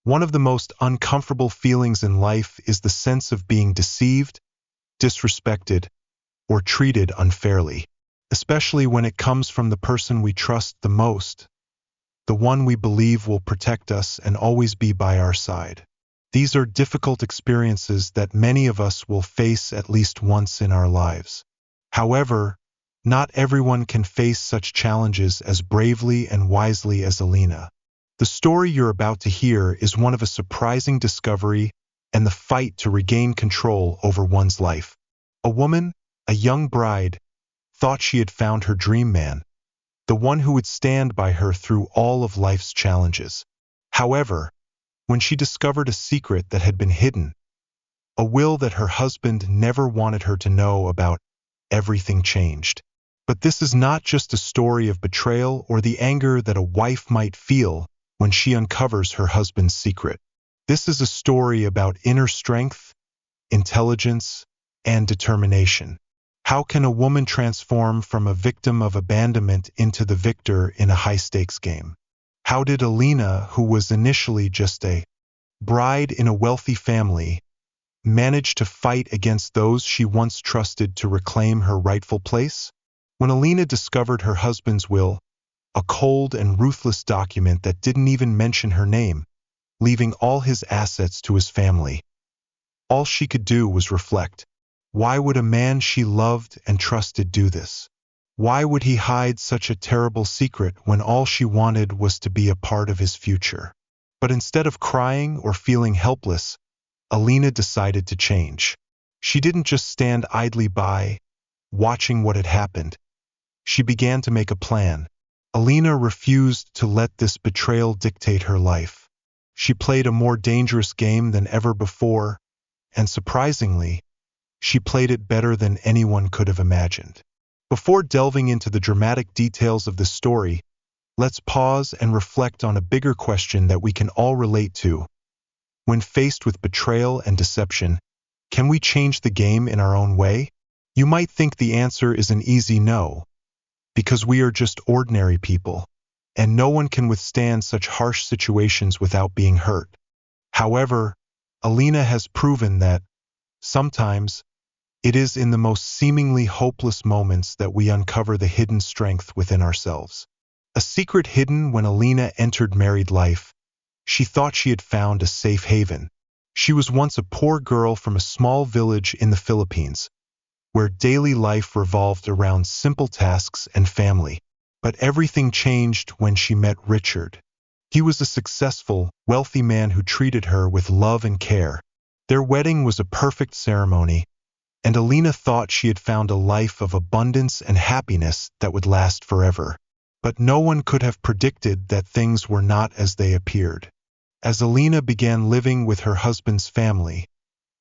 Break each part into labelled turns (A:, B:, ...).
A: One of the most uncomfortable feelings in life is the sense of being deceived, disrespected, or treated unfairly, especially when it comes from the person we trust the most, the one we believe will protect us and always be by our side. These are difficult experiences that many of us will face at least once in our lives. However, not everyone can face such challenges as bravely and wisely as Elina. The story you're about to hear is one of a surprising discovery and the fight to regain control over one's life. A woman, a young bride, thought she had found her dream man, the one who would stand by her through all of life's challenges. However, when she discovered a secret that had been hidden, a will that her husband never wanted her to know about, everything changed. But this is not just a story of betrayal or the anger that a wife might feel when she uncovers her husband's secret. This is a story about inner strength, intelligence, and determination. How can a woman transform from a victim of abandonment into the victor in a high-stakes game? How did Elina, who was initially just a bride in a wealthy family, manage to fight against those she once trusted to reclaim her rightful place? When Elina discovered her husband's will, a cold and ruthless document that didn't even mention her name, leaving all his assets to his family, all she could do was reflect. Why would a man she loved and trusted do this? Why would he hide such a terrible secret when all she wanted was to be a part of his future? But instead of crying or feeling helpless, Elina decided to change. She didn't just stand idly by, watching what had happened. She began to make a plan. Elina refused to let this betrayal dictate her life. She played a more dangerous game than ever before, and surprisingly, she played it better than anyone could have imagined. Before delving into the dramatic details of this story, let's pause and reflect on a bigger question that we can all relate to. When faced with betrayal and deception, can we change the game in our own way? You might think the answer is an easy no, because we are just ordinary people, and no one can withstand such harsh situations without being hurt. However, Elina has proven that, sometimes, it is in the most seemingly hopeless moments that we uncover the hidden strength within ourselves. A secret hidden when Elina entered married life. She thought she had found a safe haven. She was once a poor girl from a small village in the Philippines, where daily life revolved around simple tasks and family. But everything changed when she met Richard. He was a successful, wealthy man who treated her with love and care. Their wedding was a perfect ceremony, and Elina thought she had found a life of abundance and happiness that would last forever. But no one could have predicted that things were not as they appeared. As Elina began living with her husband's family,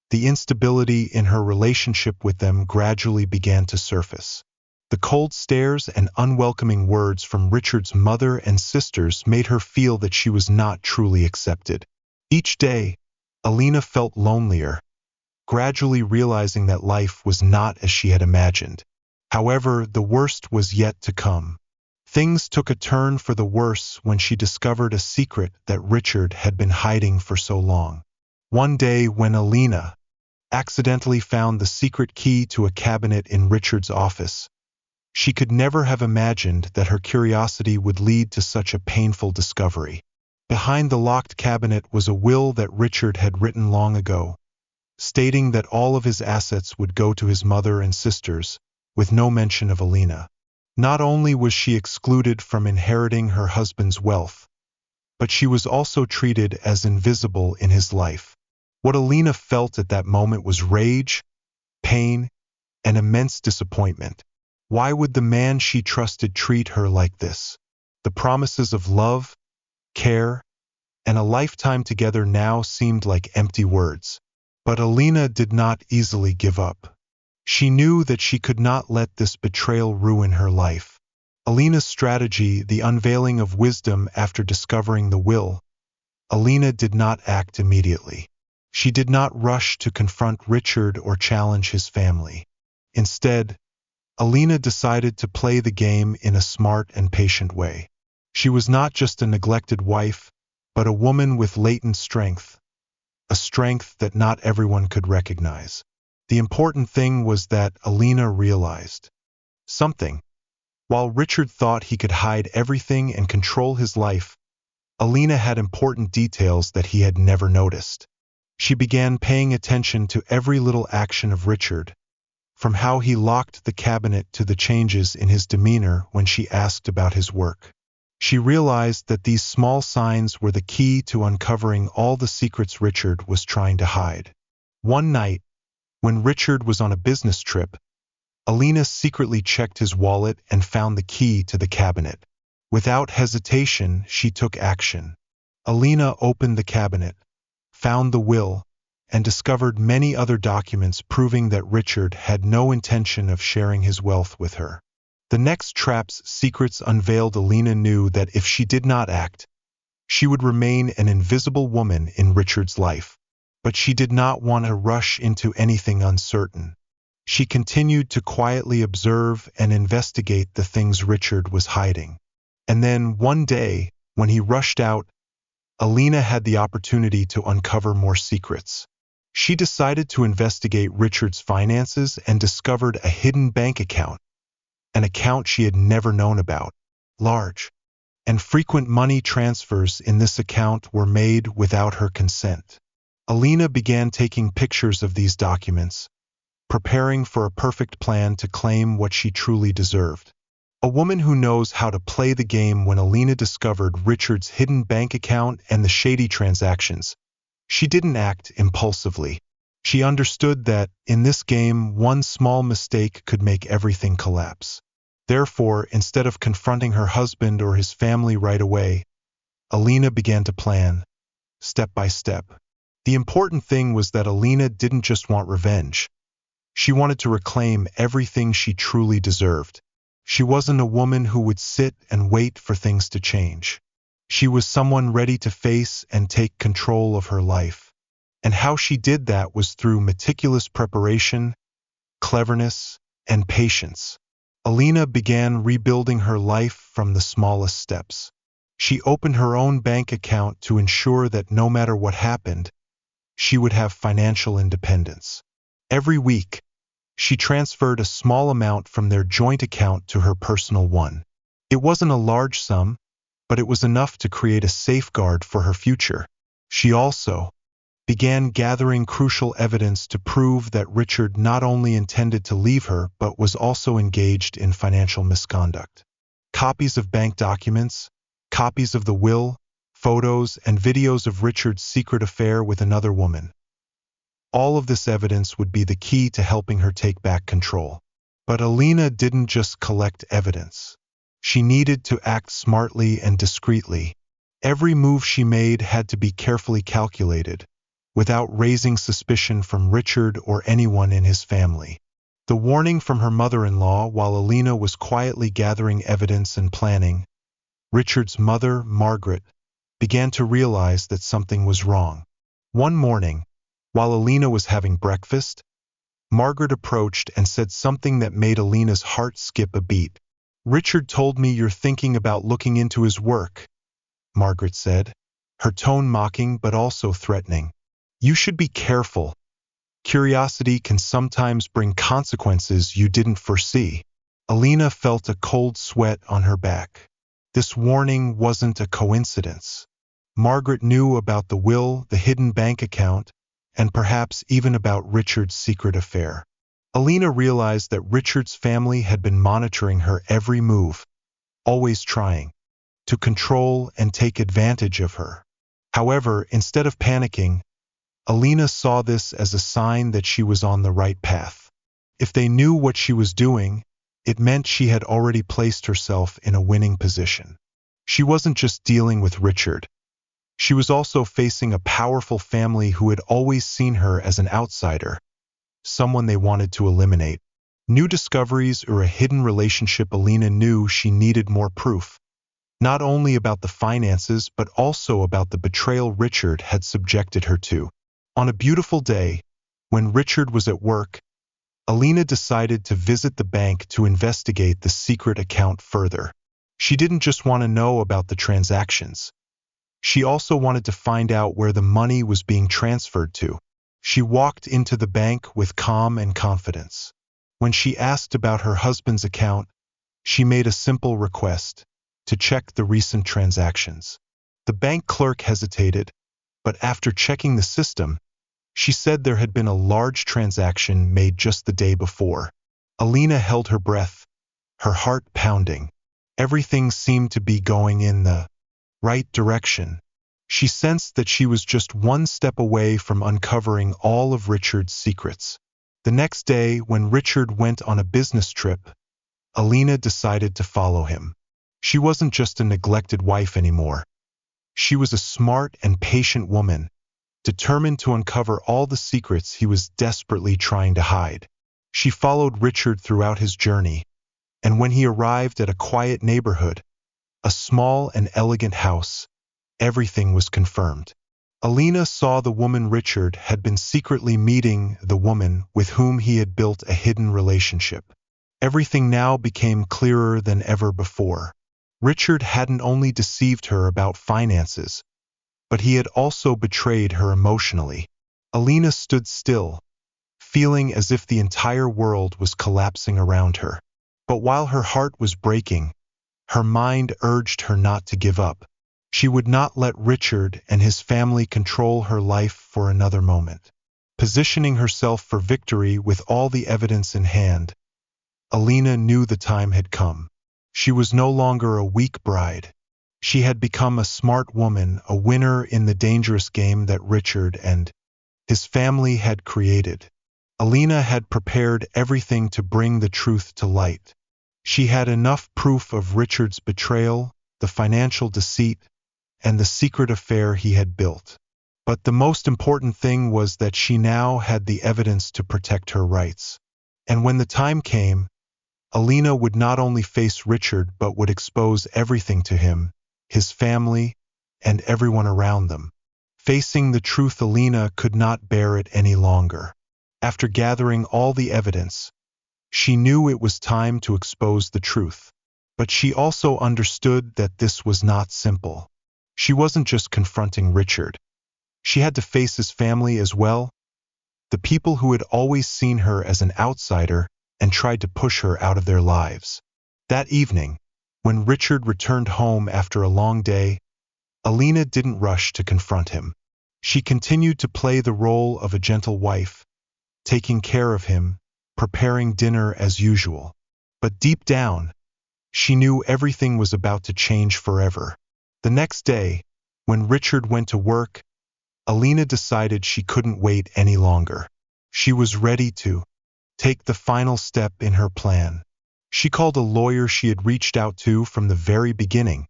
A: the instability in her relationship with them gradually began to surface. The cold stares and unwelcoming words from Richard's mother and sisters made her feel that she was not truly accepted. Each day, Elina felt lonelier, gradually realizing that life was not as she had imagined. However, the worst was yet to come. Things took a turn for the worse when she discovered a secret that Richard had been hiding for so long. One day, when Elina accidentally found the secret key to a cabinet in Richard's office, she could never have imagined that her curiosity would lead to such a painful discovery. Behind the locked cabinet was a will that Richard had written long ago, stating that all of his assets would go to his mother and sisters, with no mention of Elina. Not only was she excluded from inheriting her husband's wealth, but she was also treated as invisible in his life. What Elina felt at that moment was rage, pain, and immense disappointment. Why would the man she trusted treat her like this? The promises of love, care, and a lifetime together now seemed like empty words. But Elina did not easily give up. She knew that she could not let this betrayal ruin her life. Elina's strategy, the unveiling of wisdom after discovering the will. Elina did not act immediately. She did not rush to confront Richard or challenge his family. Instead, Elina decided to play the game in a smart and patient way. She was not just a neglected wife, but a woman with latent strength, a strength that not everyone could recognize. The important thing was that Elina realized something. While Richard thought he could hide everything and control his life, Elina had important details that he had never noticed. She began paying attention to every little action of Richard, from how he locked the cabinet to the changes in his demeanor when she asked about his work. She realized that these small signs were the key to uncovering all the secrets Richard was trying to hide. One night, when Richard was on a business trip, Elina secretly checked his wallet and found the key to the cabinet. Without hesitation, she took action. Elina opened the cabinet, found the will, and discovered many other documents proving that Richard had no intention of sharing his wealth with her. The next trap's secrets unveiled. Elina knew that if she did not act, she would remain an invisible woman in Richard's life. But she did not want to rush into anything uncertain. She continued to quietly observe and investigate the things Richard was hiding. And then, one day, when he rushed out, Elina had the opportunity to uncover more secrets. She decided to investigate Richard's finances and discovered a hidden bank account, an account she had never known about. Large and frequent money transfers in this account were made without her consent. Elina began taking pictures of these documents, preparing for a perfect plan to claim what she truly deserved. A woman who knows how to play the game. When Elina discovered Richard's hidden bank account and the shady transactions, she didn't act impulsively. She understood that, in this game, one small mistake could make everything collapse. Therefore, instead of confronting her husband or his family right away, Elina began to plan, step by step. The important thing was that Elina didn't just want revenge. She wanted to reclaim everything she truly deserved. She wasn't a woman who would sit and wait for things to change. She was someone ready to face and take control of her life. And how she did that was through meticulous preparation, cleverness, and patience. Elina began rebuilding her life from the smallest steps. She opened her own bank account to ensure that no matter what happened, she would have financial independence. Every week, she transferred a small amount from their joint account to her personal one. It wasn't a large sum, but it was enough to create a safeguard for her future. She also began gathering crucial evidence to prove that Richard not only intended to leave her but was also engaged in financial misconduct. Copies of bank documents, copies of the will, photos, and videos of Richard's secret affair with another woman. All of this evidence would be the key to helping her take back control. But Elina didn't just collect evidence. She needed to act smartly and discreetly. Every move she made had to be carefully calculated, without raising suspicion from Richard or anyone in his family. The warning from her mother-in-law. While Elina was quietly gathering evidence and planning, Richard's mother, Margaret, began to realize that something was wrong. One morning, while Elina was having breakfast, Margaret approached and said something that made Elina's heart skip a beat. "Richard told me you're thinking about looking into his work," Margaret said, her tone mocking but also threatening. "You should be careful. Curiosity can sometimes bring consequences you didn't foresee." Elina felt a cold sweat on her back. This warning wasn't a coincidence. Margaret knew about the will, the hidden bank account, and perhaps even about Richard's secret affair. Elina realized that Richard's family had been monitoring her every move, always trying to control and take advantage of her. However, instead of panicking, Elina saw this as a sign that she was on the right path. If they knew what she was doing, it meant she had already placed herself in a winning position. She wasn't just dealing with Richard. She was also facing a powerful family who had always seen her as an outsider, someone they wanted to eliminate. New discoveries or a hidden relationship. Elina knew she needed more proof, not only about the finances but also about the betrayal Richard had subjected her to. On a beautiful day, when Richard was at work, Elina decided to visit the bank to investigate the secret account further. She didn't just want to know about the transactions. She also wanted to find out where the money was being transferred to. She walked into the bank with calm and confidence. When she asked about her husband's account, she made a simple request to check the recent transactions. The bank clerk hesitated, but after checking the system, she said there had been a large transaction made just the day before. Elina held her breath, her heart pounding. Everything seemed to be going in the right direction. She sensed that she was just one step away from uncovering all of Richard's secrets. The next day, when Richard went on a business trip, Elina decided to follow him. She wasn't just a neglected wife anymore. She was a smart and patient woman, determined to uncover all the secrets he was desperately trying to hide. She followed Richard throughout his journey, and when he arrived at a quiet neighborhood, a small and elegant house, everything was confirmed. Elina saw the woman Richard had been secretly meeting the woman with whom he had built a hidden relationship. Everything now became clearer than ever before. Richard hadn't only deceived her about finances, but he had also betrayed her emotionally. Elina stood still, feeling as if the entire world was collapsing around her. But while her heart was breaking, her mind urged her not to give up. She would not let Richard and his family control her life for another moment. Positioning herself for victory with all the evidence in hand, Elina knew the time had come. She was no longer a weak bride. She had become a smart woman, a winner in the dangerous game that Richard and his family had created. Elina had prepared everything to bring the truth to light. She had enough proof of Richard's betrayal, the financial deceit, and the secret affair he had built. But the most important thing was that she now had the evidence to protect her rights. And when the time came, Elina would not only face Richard but would expose everything to him, his family, and everyone around them. Facing the truth, Elina could not bear it any longer. After gathering all the evidence, she knew it was time to expose the truth. But she also understood that this was not simple. She wasn't just confronting Richard. She had to face his family as well, the people who had always seen her as an outsider and tried to push her out of their lives. That evening, when Richard returned home after a long day, Elina didn't rush to confront him. She continued to play the role of a gentle wife, taking care of him, preparing dinner as usual. But deep down, she knew everything was about to change forever. The next day, when Richard went to work, Elina decided she couldn't wait any longer. She was ready to take the final step in her plan. She called a lawyer she had reached out to from the very beginning,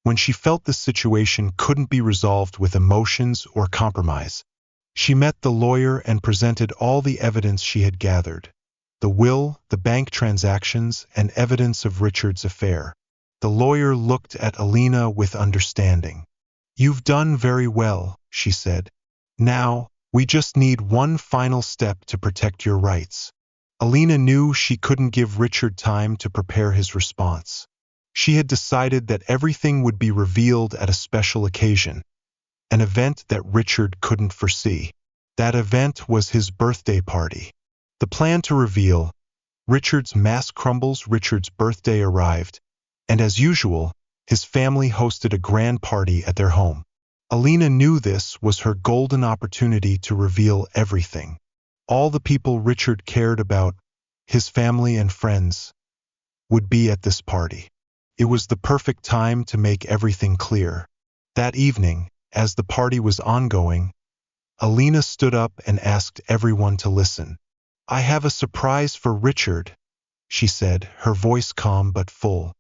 A: when she felt the situation couldn't be resolved with emotions or compromise. She met the lawyer and presented all the evidence she had gathered: the will, the bank transactions, and evidence of Richard's affair. The lawyer looked at Elina with understanding. "You've done very well," she said. "Now, we just need one final step to protect your rights." Elina knew she couldn't give Richard time to prepare his response. She had decided that everything would be revealed at a special occasion, an event that Richard couldn't foresee. That event was his birthday party. The plan to reveal Richard's mask crumbles. Richard's birthday arrived, and as usual, his family hosted a grand party at their home. Elina knew this was her golden opportunity to reveal everything. All the people Richard cared about, his family and friends, would be at this party. It was the perfect time to make everything clear. That evening, as the party was ongoing, Elina stood up and asked everyone to listen. "I have a surprise for Richard," she said, her voice calm but full.